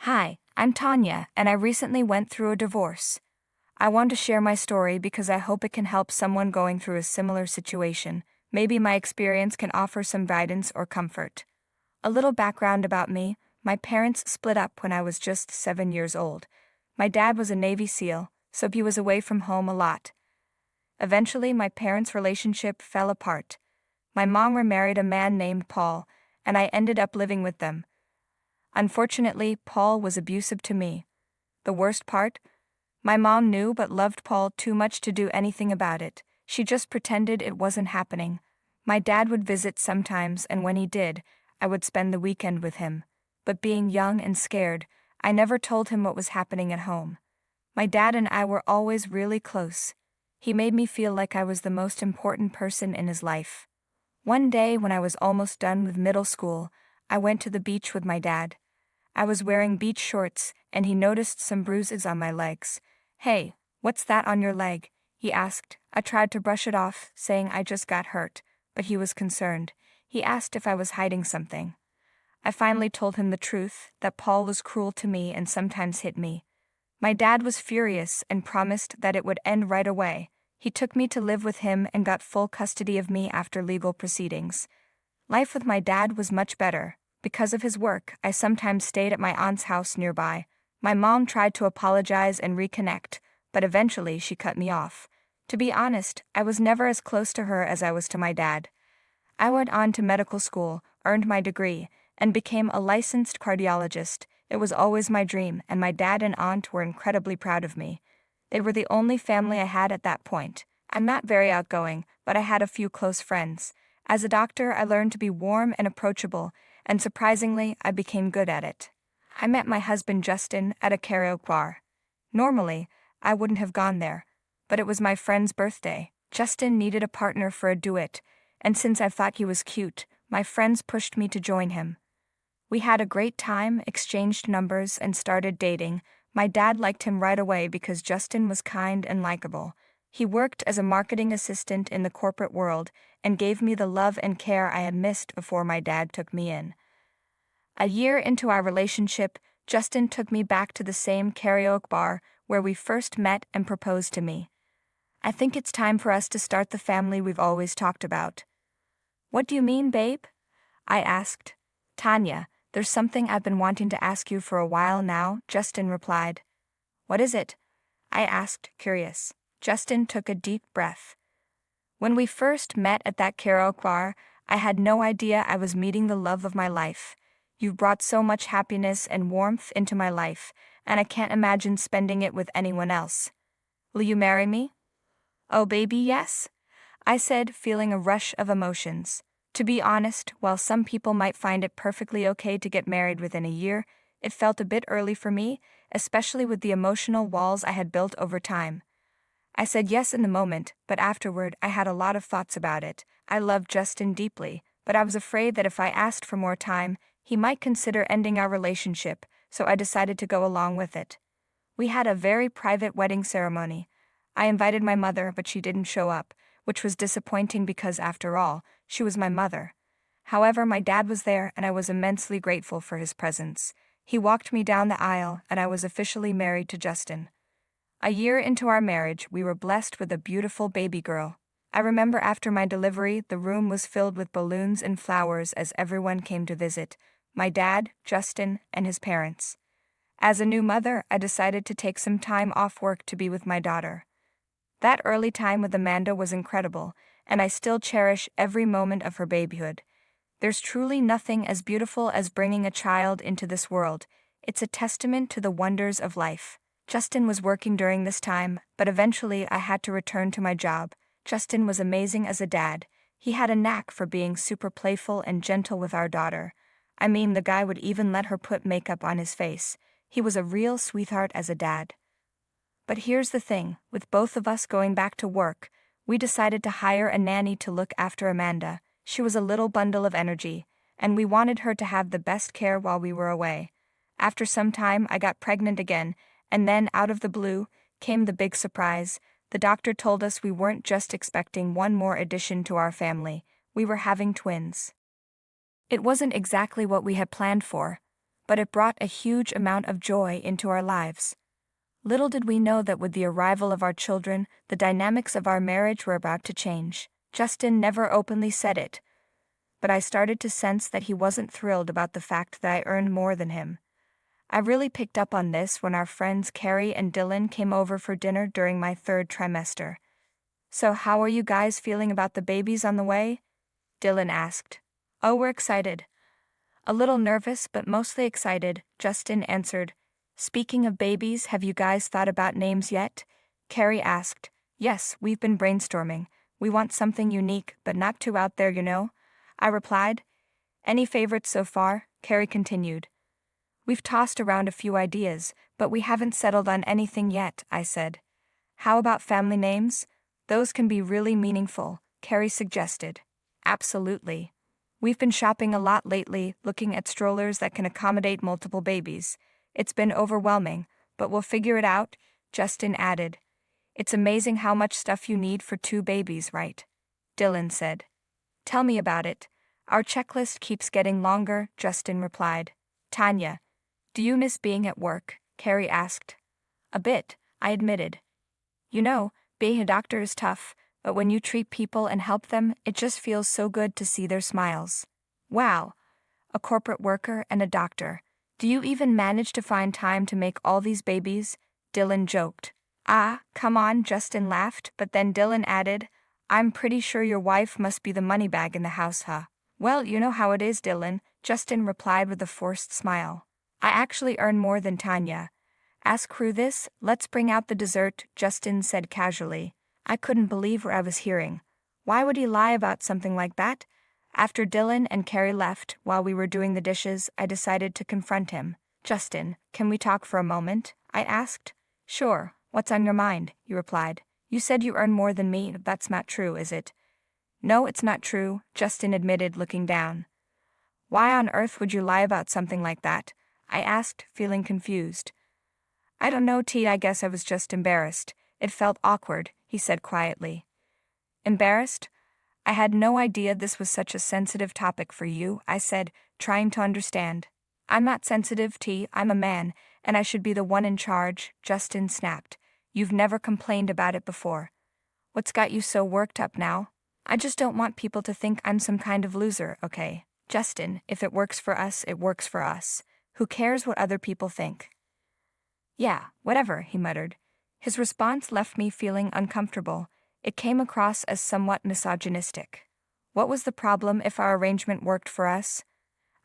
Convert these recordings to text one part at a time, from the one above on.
Hi, I'm Tanya, and I recently went through a divorce. I want to share my story because I hope it can help someone going through a similar situation. Maybe my experience can offer some guidance or comfort. A little background about me: my parents split up when I was just 7 years old. My dad was a Navy SEAL, so he was away from home a lot. Eventually, my parents' relationship fell apart. My mom remarried a man named Paul, and I ended up living with them. Unfortunately, Paul was abusive to me. The worst part? My mom knew but loved Paul too much to do anything about it. She just pretended it wasn't happening. My dad would visit sometimes, and when he did, I would spend the weekend with him. But being young and scared, I never told him what was happening at home. My dad and I were always really close. He made me feel like I was the most important person in his life. One day when I was almost done with middle school, I went to the beach with my dad. I was wearing beach shorts, and he noticed some bruises on my legs. "Hey, what's that on your leg?" he asked. I tried to brush it off, saying I just got hurt, but he was concerned. He asked if I was hiding something. I finally told him the truth, that Paul was cruel to me and sometimes hit me. My dad was furious and promised that it would end right away. He took me to live with him and got full custody of me after legal proceedings. Life with my dad was much better. Because of his work, I sometimes stayed at my aunt's house nearby. My mom tried to apologize and reconnect, but eventually she cut me off. To be honest, I was never as close to her as I was to my dad. I went on to medical school, earned my degree, and became a licensed cardiologist. It was always my dream, and my dad and aunt were incredibly proud of me. They were the only family I had at that point. I'm not very outgoing, but I had a few close friends. As a doctor, I learned to be warm and approachable, and surprisingly, I became good at it. I met my husband Justin at a karaoke bar. Normally, I wouldn't have gone there, but it was my friend's birthday. Justin needed a partner for a duet, and since I thought he was cute, my friends pushed me to join him. We had a great time, exchanged numbers, and started dating. My dad liked him right away because Justin was kind and likable. He worked as a marketing assistant in the corporate world and gave me the love and care I had missed before my dad took me in. A year into our relationship, Justin took me back to the same karaoke bar where we first met and proposed to me. "I think it's time for us to start the family we've always talked about." "What do you mean, babe?" I asked. "Tanya, there's something I've been wanting to ask you for a while now," Justin replied. "What is it?" I asked, curious. Justin took a deep breath. "When we first met at that karaoke bar, I had no idea I was meeting the love of my life. You've brought so much happiness and warmth into my life, and I can't imagine spending it with anyone else. Will you marry me?" "Oh baby, yes," I said, feeling a rush of emotions. To be honest, while some people might find it perfectly okay to get married within a year, it felt a bit early for me, especially with the emotional walls I had built over time. I said yes in the moment, but afterward I had a lot of thoughts about it. I loved Justin deeply, but I was afraid that if I asked for more time, he might consider ending our relationship, so I decided to go along with it. We had a very private wedding ceremony. I invited my mother, but she didn't show up, which was disappointing because, after all, she was my mother. However, my dad was there, and I was immensely grateful for his presence. He walked me down the aisle, and I was officially married to Justin. A year into our marriage, we were blessed with a beautiful baby girl. I remember after my delivery, the room was filled with balloons and flowers as everyone came to visit: my dad, Justin, and his parents. As a new mother, I decided to take some time off work to be with my daughter. That early time with Amanda was incredible, and I still cherish every moment of her babyhood. There's truly nothing as beautiful as bringing a child into this world. It's a testament to the wonders of life. Justin was working during this time, but eventually I had to return to my job. Justin was amazing as a dad. He had a knack for being super playful and gentle with our daughter. I mean, the guy would even let her put makeup on his face. He was a real sweetheart as a dad. But here's the thing: with both of us going back to work, we decided to hire a nanny to look after Amanda. She was a little bundle of energy, and we wanted her to have the best care while we were away. After some time, I got pregnant again, and then, out of the blue, came the big surprise. The doctor told us we weren't just expecting one more addition to our family, we were having twins. It wasn't exactly what we had planned for, but it brought a huge amount of joy into our lives. Little did we know that with the arrival of our children, the dynamics of our marriage were about to change. Justin never openly said it, but I started to sense that he wasn't thrilled about the fact that I earned more than him. I really picked up on this when our friends Carrie and Dylan came over for dinner during my third trimester. "So how are you guys feeling about the babies on the way?" Dylan asked. "Oh, we're excited." "A little nervous, but mostly excited," Justin answered. "Speaking of babies, have you guys thought about names yet?" Carrie asked. "Yes, we've been brainstorming. We want something unique, but not too out there, you know," I replied. "Any favorites so far?" Carrie continued. "We've tossed around a few ideas, but we haven't settled on anything yet," I said. "How about family names? Those can be really meaningful," Carrie suggested. "Absolutely. We've been shopping a lot lately, looking at strollers that can accommodate multiple babies. It's been overwhelming, but we'll figure it out," Justin added. "It's amazing how much stuff you need for 2 babies, right?" Dylan said. "Tell me about it. Our checklist keeps getting longer," Justin replied. "Tanya, do you miss being at work?" Carrie asked. "A bit," I admitted. "You know, being a doctor is tough, but when you treat people and help them, it just feels so good to see their smiles." "Wow, a corporate worker and a doctor. Do you even manage to find time to make all these babies?" Dylan joked. "Ah, come on," Justin laughed, but then Dylan added, "I'm pretty sure your wife must be the money bag in the house, huh?" "Well, you know how it is, Dylan," Justin replied with a forced smile. "I actually earn more than Tanya. Ask crew this, let's bring out the dessert," Justin said casually. I couldn't believe what I was hearing. Why would he lie about something like that? After Dylan and Carrie left, while we were doing the dishes, I decided to confront him. "Justin, can we talk for a moment?" I asked. "Sure, what's on your mind?" he replied. "You said you earn more than me, that's not true, is it?" "No, it's not true," Justin admitted, looking down. "Why on earth would you lie about something like that?" I asked, feeling confused. "I don't know, T. I guess I was just embarrassed. It felt awkward," he said quietly. "Embarrassed? I had no idea this was such a sensitive topic for you," I said, trying to understand. "I'm not sensitive, T. I'm a man, and I should be the one in charge," Justin snapped. "You've never complained about it before. What's got you so worked up now?" "I just don't want people to think I'm some kind of loser, okay? Justin, if it works for us, it works for us. Who cares what other people think?" "Yeah, whatever," he muttered. His response left me feeling uncomfortable. It came across as somewhat misogynistic. What was the problem if our arrangement worked for us?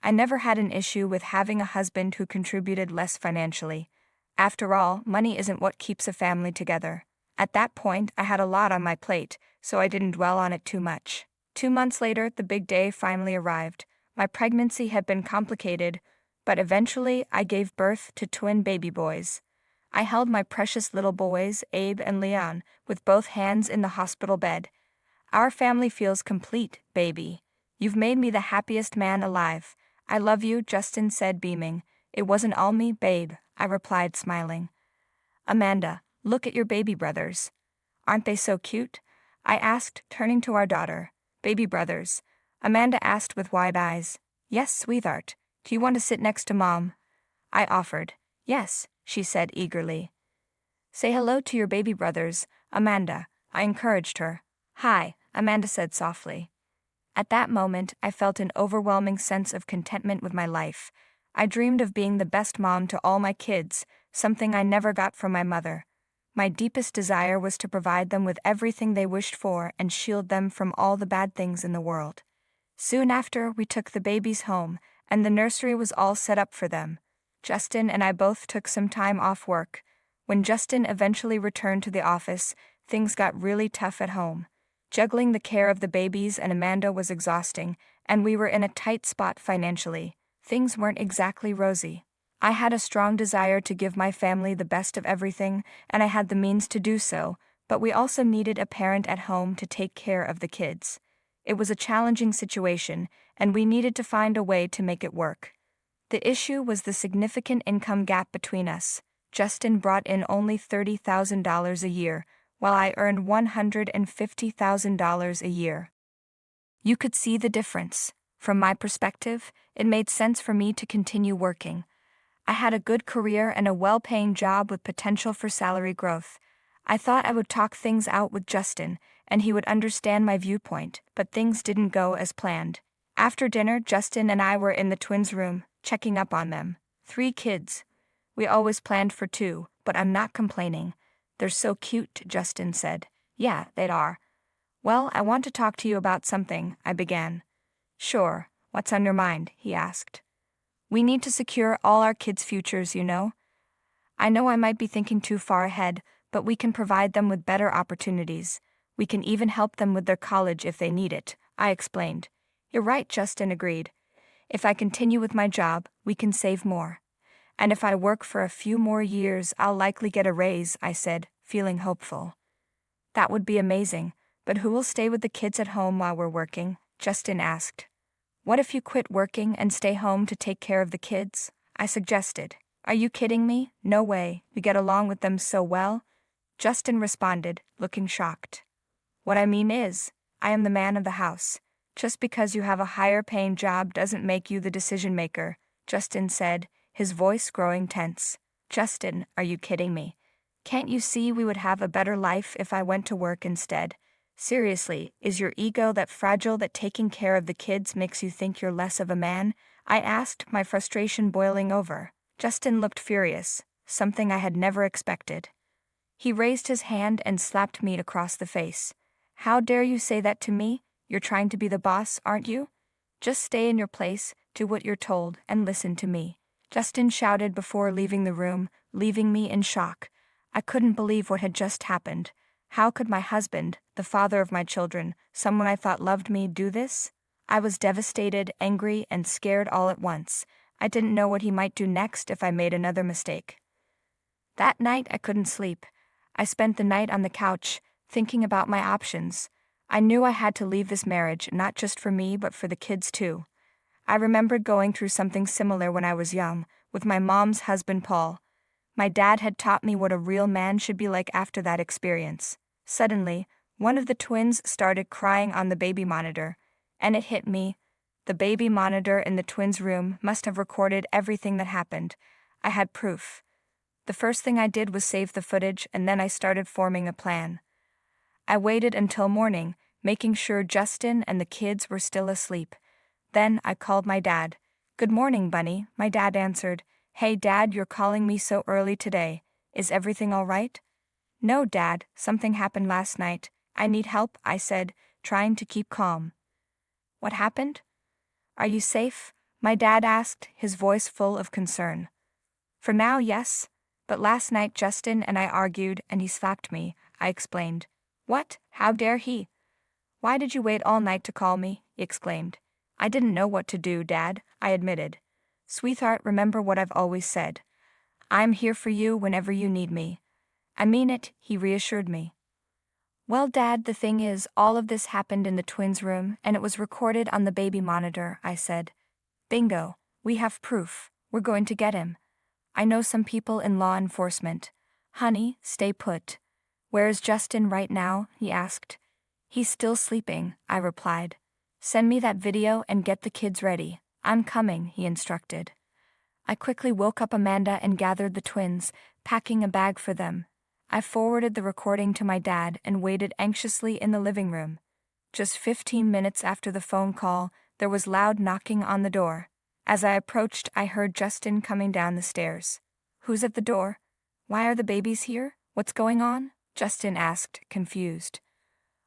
I never had an issue with having a husband who contributed less financially. After all, money isn't what keeps a family together. At that point, I had a lot on my plate, so I didn't dwell on it too much. 2 months later, the big day finally arrived. My pregnancy had been complicated, but eventually I gave birth to twin baby boys. I held my precious little boys, Abe and Leon, with both hands in the hospital bed. "Our family feels complete, baby. You've made me the happiest man alive. I love you," Justin said, beaming. "It wasn't all me, babe," I replied, smiling. "Amanda, look at your baby brothers. Aren't they so cute?" I asked, turning to our daughter. "Baby brothers?" Amanda asked with wide eyes. "Yes, sweetheart. Do you want to sit next to Mom?" I offered. "Yes," she said eagerly. "Say hello to your baby brothers, Amanda," I encouraged her. "Hi," Amanda said softly. At that moment, I felt an overwhelming sense of contentment with my life. I dreamed of being the best mom to all my kids, something I never got from my mother. My deepest desire was to provide them with everything they wished for and shield them from all the bad things in the world. Soon after, we took the babies home, and the nursery was all set up for them. Justin and I both took some time off work. When Justin eventually returned to the office, things got really tough at home. Juggling the care of the babies and Amanda was exhausting, and we were in a tight spot financially. Things weren't exactly rosy. I had a strong desire to give my family the best of everything, and I had the means to do so, but we also needed a parent at home to take care of the kids. It was a challenging situation, and we needed to find a way to make it work. The issue was the significant income gap between us. Justin brought in only $30,000 a year, while I earned $150,000 a year. You could see the difference. From my perspective, it made sense for me to continue working. I had a good career and a well-paying job with potential for salary growth. I thought I would talk things out with Justin, and he would understand my viewpoint, but things didn't go as planned. After dinner, Justin and I were in the twins' room, checking up on them. 3 kids. We always planned for 2, but I'm not complaining. They're so cute, Justin said. Yeah, they are. Well, I want to talk to you about something, I began. Sure, what's on your mind? He asked. We need to secure all our kids' futures, you know. I know I might be thinking too far ahead, but we can provide them with better opportunities. We can even help them with their college if they need it, I explained. You're right, Justin agreed. If I continue with my job, we can save more. And if I work for a few more years, I'll likely get a raise, I said, feeling hopeful. That would be amazing, but who will stay with the kids at home while we're working? Justin asked. What if you quit working and stay home to take care of the kids? I suggested. Are you kidding me? No way, we get along with them so well. Justin responded, looking shocked. What I mean is, I am the man of the house. Just because you have a higher paying job doesn't make you the decision maker, Justin said, his voice growing tense. Justin, are you kidding me? Can't you see we would have a better life if I went to work instead? Seriously, is your ego that fragile that taking care of the kids makes you think you're less of a man? I asked, my frustration boiling over. Justin looked furious, something I had never expected. He raised his hand and slapped me across the face. How dare you say that to me? You're trying to be the boss, aren't you? Just stay in your place, do what you're told, and listen to me. Justin shouted before leaving the room, leaving me in shock. I couldn't believe what had just happened. How could my husband, the father of my children, someone I thought loved me, do this? I was devastated, angry, and scared all at once. I didn't know what he might do next if I made another mistake. That night I couldn't sleep. I spent the night on the couch, thinking about my options. I knew I had to leave this marriage, not just for me but for the kids too. I remembered going through something similar when I was young, with my mom's husband Paul. My dad had taught me what a real man should be like after that experience. Suddenly, one of the twins started crying on the baby monitor, and it hit me. The baby monitor in the twins' room must have recorded everything that happened. I had proof. The first thing I did was save the footage, and then I started forming a plan. I waited until morning, making sure Justin and the kids were still asleep. Then I called my dad. Good morning, Bunny, my dad answered. Hey, Dad, you're calling me so early today. Is everything all right? No, Dad, something happened last night. I need help, I said, trying to keep calm. What happened? Are you safe? My dad asked, his voice full of concern. For now, yes. But last night Justin and I argued and he slapped me, I explained. What? How dare he? Why did you wait all night to call me? He exclaimed. I didn't know what to do, Dad, I admitted. Sweetheart, remember what I've always said. I'm here for you whenever you need me. I mean it, he reassured me. Well, Dad, the thing is, all of this happened in the twins' room, and it was recorded on the baby monitor, I said. Bingo, we have proof. We're going to get him. I know some people in law enforcement. Honey, stay put. Where is Justin right now? He asked. He's still sleeping, I replied. Send me that video and get the kids ready. I'm coming, he instructed. I quickly woke up Amanda and gathered the twins, packing a bag for them. I forwarded the recording to my dad and waited anxiously in the living room. Just 15 minutes after the phone call, there was loud knocking on the door. As I approached, I heard Justin coming down the stairs. Who's at the door? Why are the babies here? What's going on? Justin asked, confused.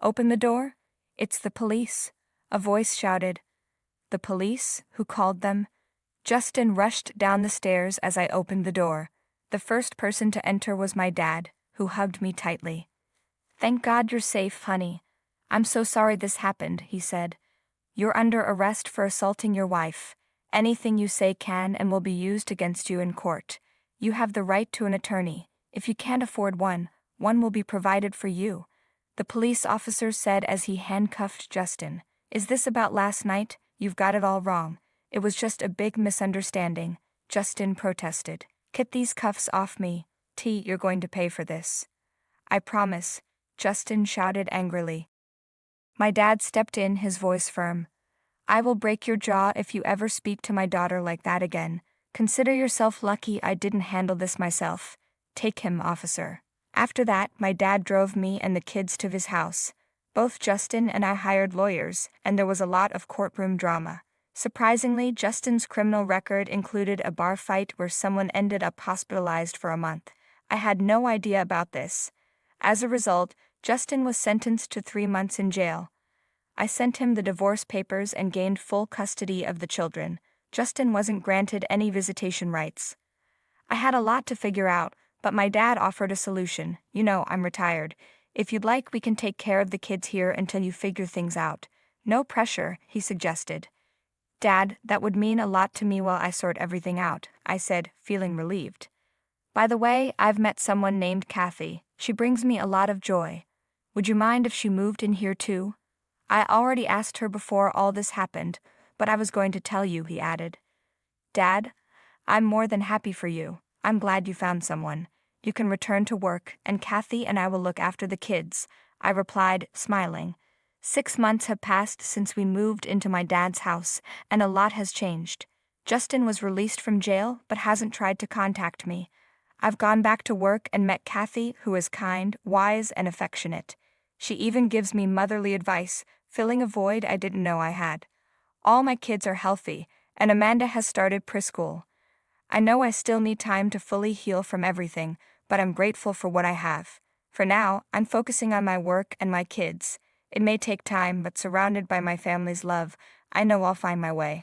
Open the door. It's the police. A voice shouted. The police? Who called them? Justin rushed down the stairs as I opened the door. The first person to enter was my dad, who hugged me tightly. Thank God you're safe, honey. I'm so sorry this happened, he said. You're under arrest for assaulting your wife. Anything you say can and will be used against you in court. You have the right to an attorney. If you can't afford one, one will be provided for you. The police officer said as he handcuffed Justin. Is this about last night? You've got it all wrong. It was just a big misunderstanding, Justin protested. Get these cuffs off me. You're going to pay for this. I promise, Justin shouted angrily. My dad stepped in, his voice firm. I will break your jaw if you ever speak to my daughter like that again. Consider yourself lucky I didn't handle this myself. Take him, officer. After that, my dad drove me and the kids to his house. Both Justin and I hired lawyers, and there was a lot of courtroom drama. Surprisingly, Justin's criminal record included a bar fight where someone ended up hospitalized for a month. I had no idea about this. As a result, Justin was sentenced to 3 months in jail. I sent him the divorce papers and gained full custody of the children. Justin wasn't granted any visitation rights. I had a lot to figure out, but my dad offered a solution. You know, I'm retired. If you'd like, we can take care of the kids here until you figure things out. No pressure, he suggested. Dad, that would mean a lot to me while I sort everything out, I said, feeling relieved. By the way, I've met someone named Kathy. She brings me a lot of joy. Would you mind if she moved in here too? I already asked her before all this happened, but I was going to tell you, he added. Dad, I'm more than happy for you. I'm glad you found someone. You can return to work, and Kathy and I will look after the kids, I replied, smiling. 6 months have passed since we moved into my dad's house, and a lot has changed. Justin was released from jail, but hasn't tried to contact me. I've gone back to work and met Kathy, who is kind, wise, and affectionate. She even gives me motherly advice, filling a void I didn't know I had. All my kids are healthy, and Amanda has started preschool. I know I still need time to fully heal from everything, but I'm grateful for what I have. For now, I'm focusing on my work and my kids. It may take time, but surrounded by my family's love, I know I'll find my way.